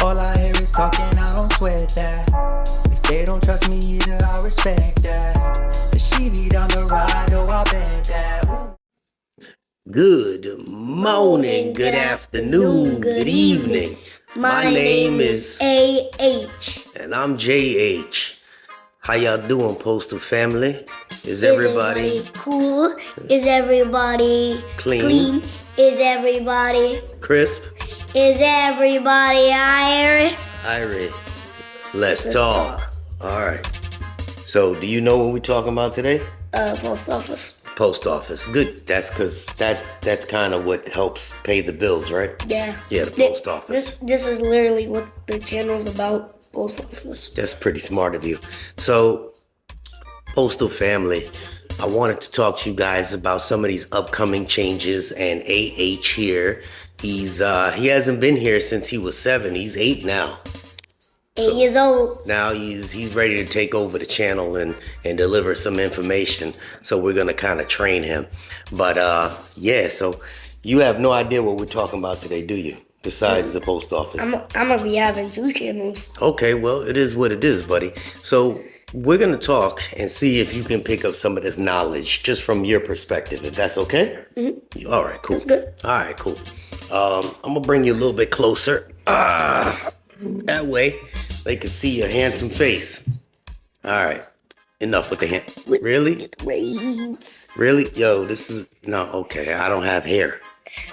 All I hear is talking, I don't sweat that. If they don't trust me either, I respect that. But she be down the ride, oh, I bet that. Ooh. Good morning, good afternoon, good evening. My name is AH. And I'm JH. How y'all doing, Postal family? Is everybody cool? Is everybody clean? Is everybody Crisp? Is everybody iron? Irie. Let's talk. All right. So, do you know what we're talking about today? Post office. Post office. Good. That's because that's kind of what helps pay the bills, right? Yeah. Yeah, the post office. This is literally what the channel's about. Post office. That's pretty smart of you. So, Postal family, I wanted to talk to you guys about some of these upcoming changes. And AH here, he hasn't been here since he was 7. He's 8 now. 8 years old. Now he's ready to take over the channel and deliver some information. So we're gonna kind of train him. But yeah, so you have no idea what we're talking about today, do you? Besides the post office. I'm gonna be having 2 channels. Okay, well, it is what it is, buddy. So we're gonna talk and see if you can pick up some of this knowledge just from your perspective, if that's okay. Mm-hmm. All right, cool. That's good. All right, cool. I'm gonna bring you a little bit closer. That way they can see your handsome face. All right, enough with the hand. Really? Really? Yo, this is no okay. I don't have hair.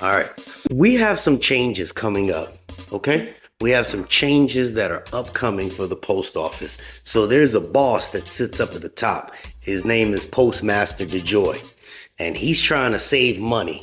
All right, we have some changes coming up. Okay. We have some changes that are upcoming for the post office. So there's a boss that sits up at the top. His name is Postmaster DeJoy, and he's trying to save money,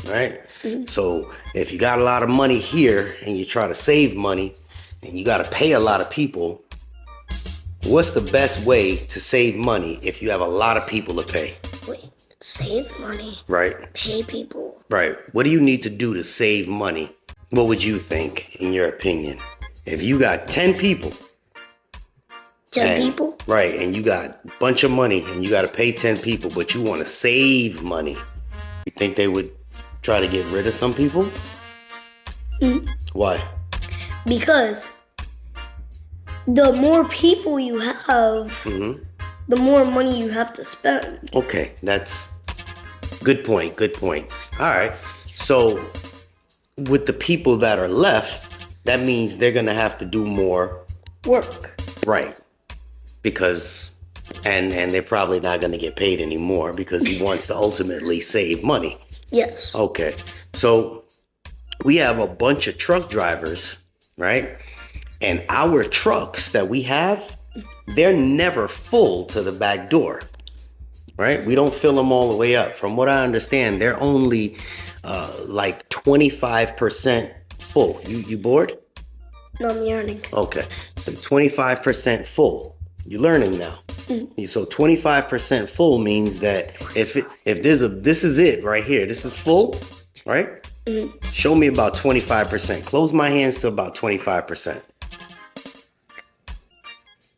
right? Mm-hmm. So if you got a lot of money here and you try to save money and you got to pay a lot of people, what's the best way to save money if you have a lot of people to pay? Wait, save money? Right. Pay people? Right. What do you need to do to save money? What would you think, in your opinion? If you got 10 people. 10 people? Right, and you got a bunch of money and you got to pay 10 people, but you want to save money. You think they would try to get rid of some people? Mm-hmm. Why? Because the more people you have, the more money you have to spend. Okay, that's good point. Good point. All right, so with the people that are left, that means they're gonna have to do more work. Right. Because and they're probably not gonna get paid anymore because he wants to ultimately save money. Yes. Okay. So we have a bunch of truck drivers, right? And our trucks that we have, they're never full to the back door. Right? We don't fill them all the way up. From what I understand, they're only like 25% full. You bored? No, I'm yearning. Okay. So 25% full. You're learning now. Mm-hmm. So 25% full means that if this is it right here. This is full, right? Mm-hmm. Show me about 25%. Close my hands to about 25%.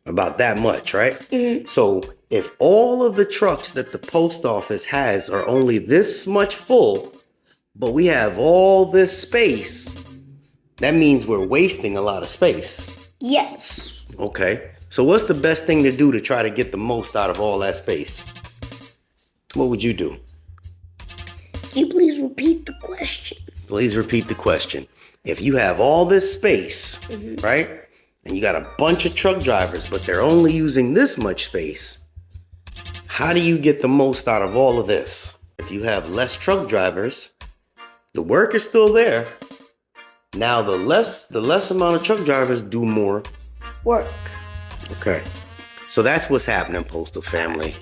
About that much, right? Mm-hmm. So if all of the trucks that the post office has are only this much full, but we have all this space, that means we're wasting a lot of space. Yes. Okay. So what's the best thing to do to try to get the most out of all that space? What would you do? Can you please repeat the question? Please repeat the question. If you have all this space, right? And you got a bunch of truck drivers, but they're only using this much space, how do you get the most out of all of this? If you have less truck drivers, the work is still there. Now the less amount of truck drivers do more work. Okay. So that's what's happening, Postal family.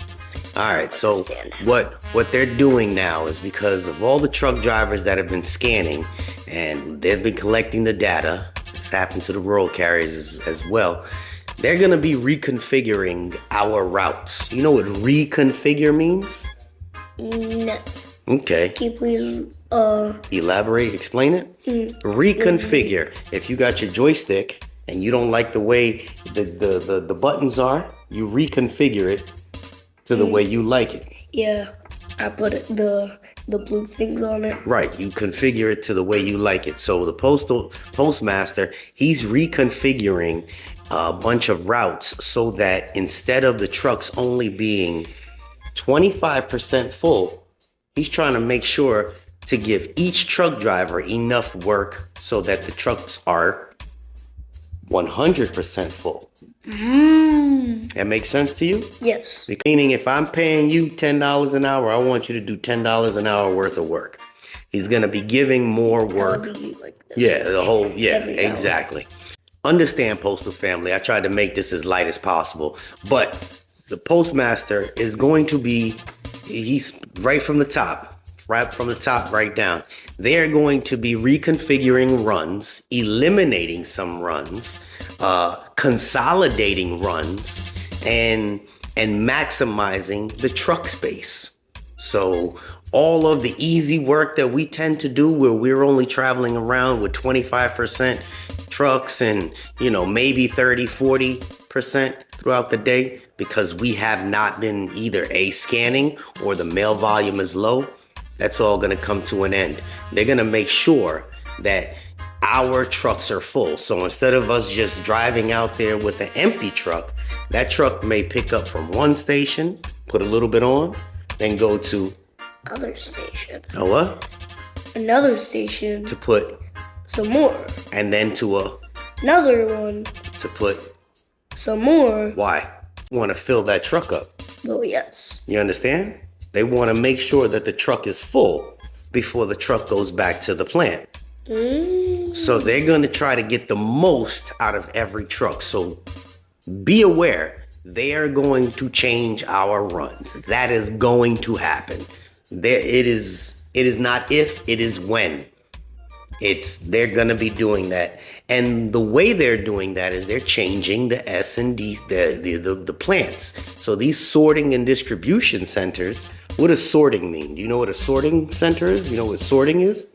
All right. So what they're doing now is because of all the truck drivers that have been scanning and they've been collecting the data, it's happened to the rural carriers as well. They're going to be reconfiguring our routes. You know what reconfigure means? No. Okay. Can you please elaborate, explain it? Reconfigure. If you got your joystick and you don't like the way the buttons are, you reconfigure it to the way you like it. Yeah. I put the the blue things on it. Right, you configure it to the way you like it. So the postmaster, he's reconfiguring a bunch of routes so that instead of the trucks only being 25% full, he's trying to make sure to give each truck driver enough work so that the trucks are 100% full. That makes sense to you? Yes. Meaning if I'm paying you $10 an hour, I want you to do $10 an hour worth of work. He's going to be giving more work. Exactly. Understand, Postal family, I tried to make this as light as possible, but the postmaster is going to be, he's right from the top right down. They're going to be reconfiguring runs, eliminating some runs, consolidating runs, and maximizing the truck space. So all of the easy work that we tend to do where we're only traveling around with 25% trucks and, maybe 30-40% throughout the day because we have not been either scanning or the mail volume is low, that's all going to come to an end. They're going to make sure that our trucks are full. So instead of us just driving out there with an empty truck, that truck may pick up from one station, put a little bit on, then go to other station. A what? Another station. To put some more. And then to another one. To put some more. Why? You want to fill that truck up. Oh, yes. You understand? They want to make sure that the truck is full before the truck goes back to the plant. So they're going to try to get the most out of every truck. So be aware, they are going to change our runs. That is going to happen. It is not if, it is when. They're going to be doing that. And the way they're doing that is they're changing the S&D, the plants. So these sorting and distribution centers, what does sorting mean? Do you know what a sorting center is? You know what sorting is?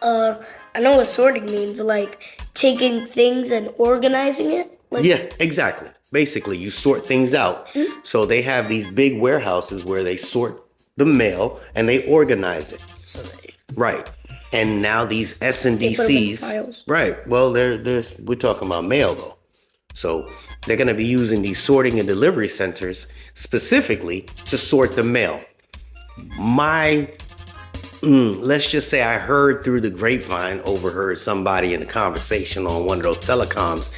I know what sorting means, like taking things and organizing it. Yeah, exactly. Basically, you sort things out. So they have these big warehouses where they sort the mail and they organize it. Right. And now these S&DCs, right? Well, we're talking about mail though. So they're going to be using these sorting and delivery centers specifically to sort the mail. Let's just say I heard through the grapevine, overheard somebody in a conversation on one of those telecoms.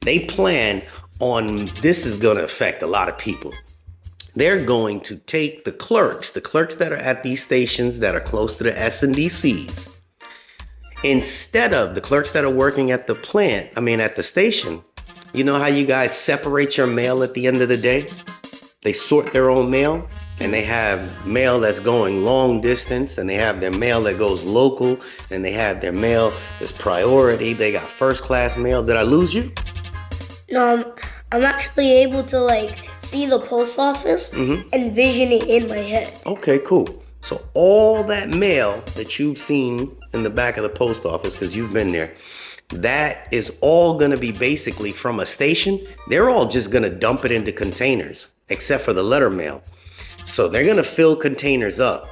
They plan on, this is going to affect a lot of people. They're going to take the clerks that are at these stations that are close to the S&DCs. Instead of the clerks that are working at the plant, at the station, you know how you guys separate your mail at the end of the day? They sort their own mail and they have mail that's going long distance and they have their mail that goes local and they have their mail that's priority. They got first class mail. Did I lose you? No, I'm actually able to see the post office and vision it in my head. Okay, cool. So all that mail that you've seen in the back of the post office, because you've been there, that is all going to be basically from a station. They're all just going to dump it into containers, except for the letter mail. So they're going to fill containers up.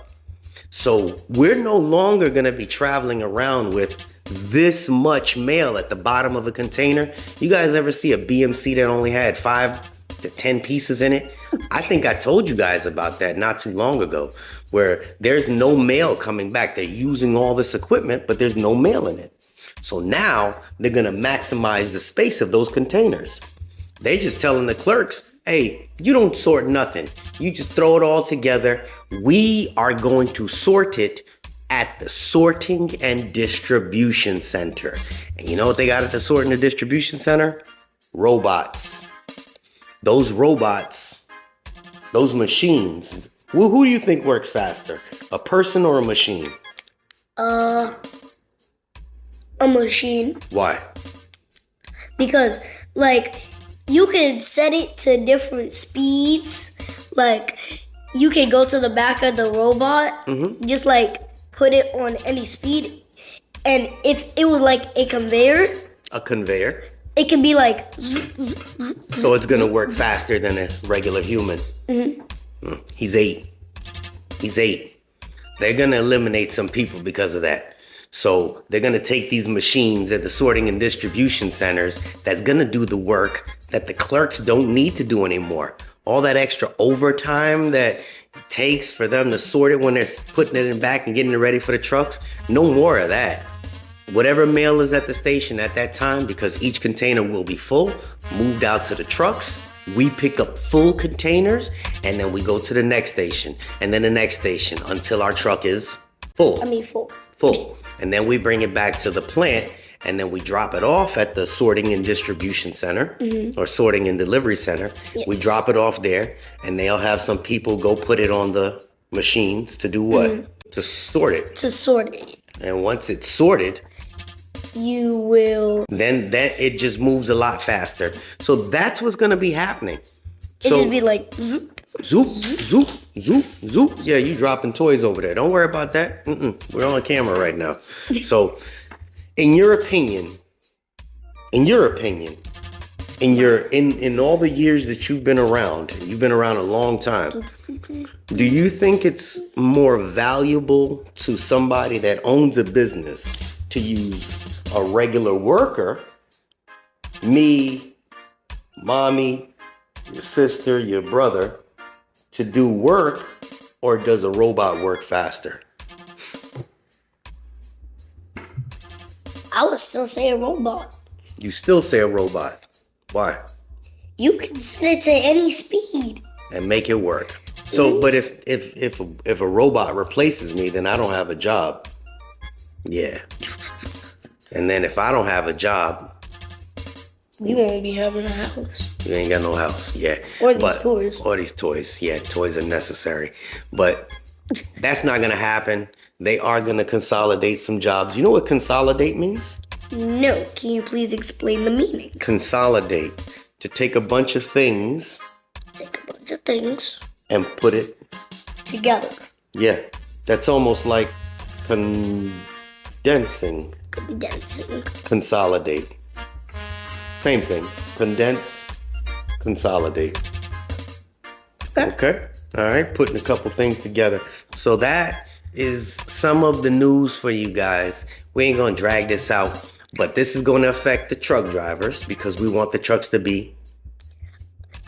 So we're no longer going to be traveling around with this much mail at the bottom of a container. You guys ever see a BMC that only had 5 to 10 pieces in it? I think I told you guys about that not too long ago, where there's no mail coming back. They're using all this equipment, but there's no mail in it. So now they're going to maximize the space of those containers. They just telling the clerks, hey, you don't sort nothing. You just throw it all together. We are going to sort it at the sorting and distribution center. And you know what they got at the sorting and distribution center? Robots. Those robots, those machines. Who do you think works faster? A person or a machine? A machine. Why? Because, you can set it to different speeds. You can go to the back of the robot, just put it on any speed. And if it was a conveyor. A conveyor? It can be So it's going to work faster than a regular human. He's 8. They're going to eliminate some people because of that. So they're going to take these machines at the sorting and distribution centers that's going to do the work that the clerks don't need to do anymore. All that extra overtime that it takes for them to sort it when they're putting it in back and getting it ready for the trucks, no more of that. Whatever mail is at the station at that time, because each container will be full, moved out to the trucks. We pick up full containers and then we go to the next station and then the next station until our truck is full. Full. And then we bring it back to the plant and then we drop it off at the sorting and distribution center or sorting and delivery center. Yes. We drop it off there and they'll have some people go put it on the machines to do what? To sort it. To sort it. And once it's sorted, you will. Then it just moves a lot faster. So that's what's going to be happening. It just be like zoop, zoop, zoop, zoop, zoop. Yeah, you dropping toys over there. Don't worry about that. We're on camera right now. So, in your opinion, in all the years that you've been around a long time, do you think it's more valuable to somebody that owns a business to use a regular worker, me, mommy, your sister, your brother, to do work, or does a robot work faster? I would still say a robot. You still say a robot. Why? You can set it to any speed and make it work. So, but if a robot replaces me, then I don't have a job. Yeah. And then if I don't have a job, you won't be having a house. You ain't got no house. Yeah. Or these toys. Or these toys. Yeah, toys are necessary. But that's not going to happen. They are going to consolidate some jobs. You know what consolidate means? No. Can you please explain the meaning? Consolidate. To take a bunch of things. And put it together. Yeah. That's almost like condensing. Consolidate. Same thing. Condense, consolidate. Okay. All right. Putting a couple things together. So that is some of the news for you guys. We ain't going to drag this out, but this is going to affect the truck drivers because we want the trucks to be.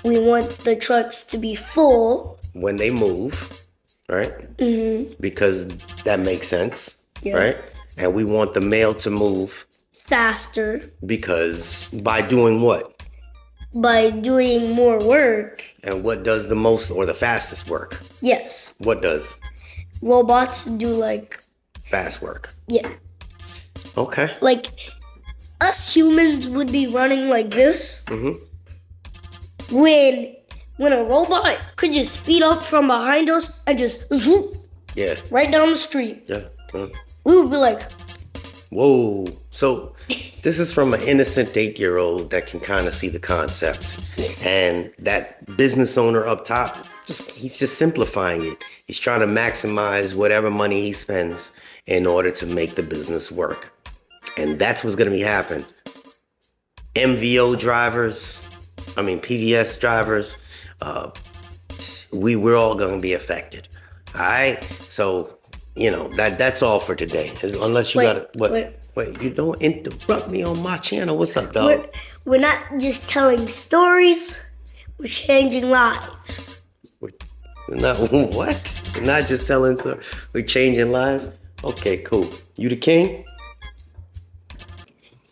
We want the trucks to be full when they move, right? Because that makes sense, right? And we want the mail to move faster. Because by doing what? By doing more work. And what does the most or the fastest work? Yes. What does? Robots do like fast work. Yeah. Okay. Like us humans would be running like this. When a robot could just speed up from behind us and just zoom. Yeah. Right down the street. Yeah. We would be like, whoa. So this is from an innocent 8-year-old that can kind of see the concept. Yes. And that business owner up top, he's just simplifying it. He's trying to maximize whatever money he spends in order to make the business work. And that's what's going to be happening. PVS drivers, we're all going to be affected. All right? So, that's all for today. Unless you got to... Wait, you don't interrupt me on my channel. What's up, dog? We're not just telling stories. We're changing lives. We're not what? We're not just telling stories. We're changing lives? Okay, cool. You the king?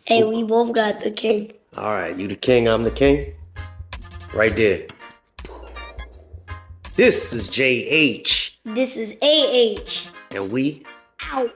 Hey, we both got the king. All right, you the king, I'm the king. Right there. This is JH. This is AH. And we out.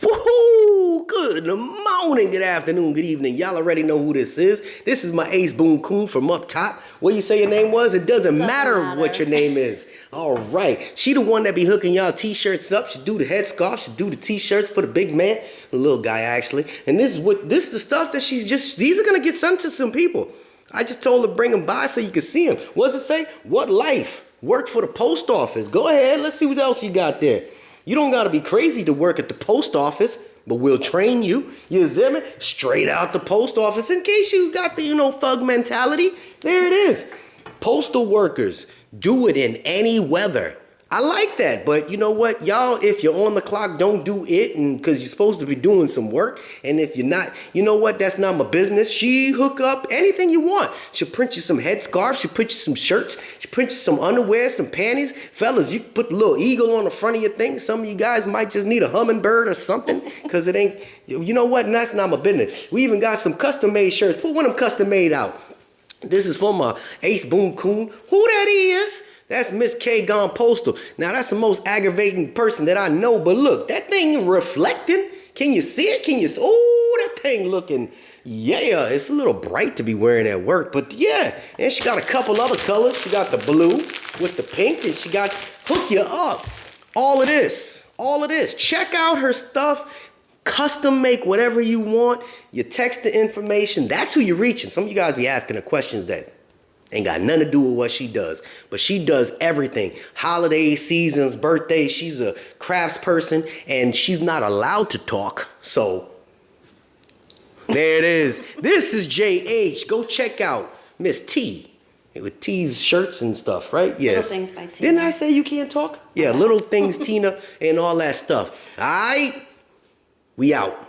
Woohoo! Good morning, good afternoon, good evening. Y'all already know who this is. This is my ace Boon Coon from up top. What you say your name was? It doesn't matter what your name is. All right. She the one that be hooking y'all t-shirts up. She do the headscarf. She do the t-shirts for the big man. The little guy, actually. And this is the stuff that these are going to get sent to some people. I just told her bring them by so you can see them. What does it say? What life? Worked for the post office. Go ahead. Let's see what else you got there. You don't got to be crazy to work at the post office, but we'll train you. You see me? Straight out the post office in case you got the, thug mentality. There it is. Postal workers do it in any weather. I like that, but you know what, y'all, if you're on the clock, don't do it, and because you're supposed to be doing some work, and if you're not, you know what, that's not my business. She hook up anything you want. She'll print you some headscarves, she'll print you some shirts, she'll print you some underwear, some panties. Fellas, you can put the little eagle on the front of your thing. Some of you guys might just need a hummingbird or something, because it ain't, you know what, and that's not my business. We even got some custom-made shirts. Put one of them custom-made out. This is for my Ace Boom Coon. Who that is? That's Miss K gone Postal. Now, that's the most aggravating person that I know, but look, that thing reflecting. Can you see it? Oh, that thing looking, yeah, it's a little bright to be wearing at work, but yeah. And she got a couple other colors. She got the blue with the pink, and she got hook you up. All of this. Check out her stuff. Custom make whatever you want. You text the information. That's who you're reaching. Some of you guys be asking her questions that ain't got nothing to do with what she does. But she does everything. Holidays, seasons, birthdays. She's a crafts person, and she's not allowed to talk. So there it is. This is JH. Go check out Miss T. With T's shirts and stuff, right? Yes. Little Things by Tina. Didn't I say you can't talk? Yeah, Little Things, Tina, and all that stuff. All right. We out.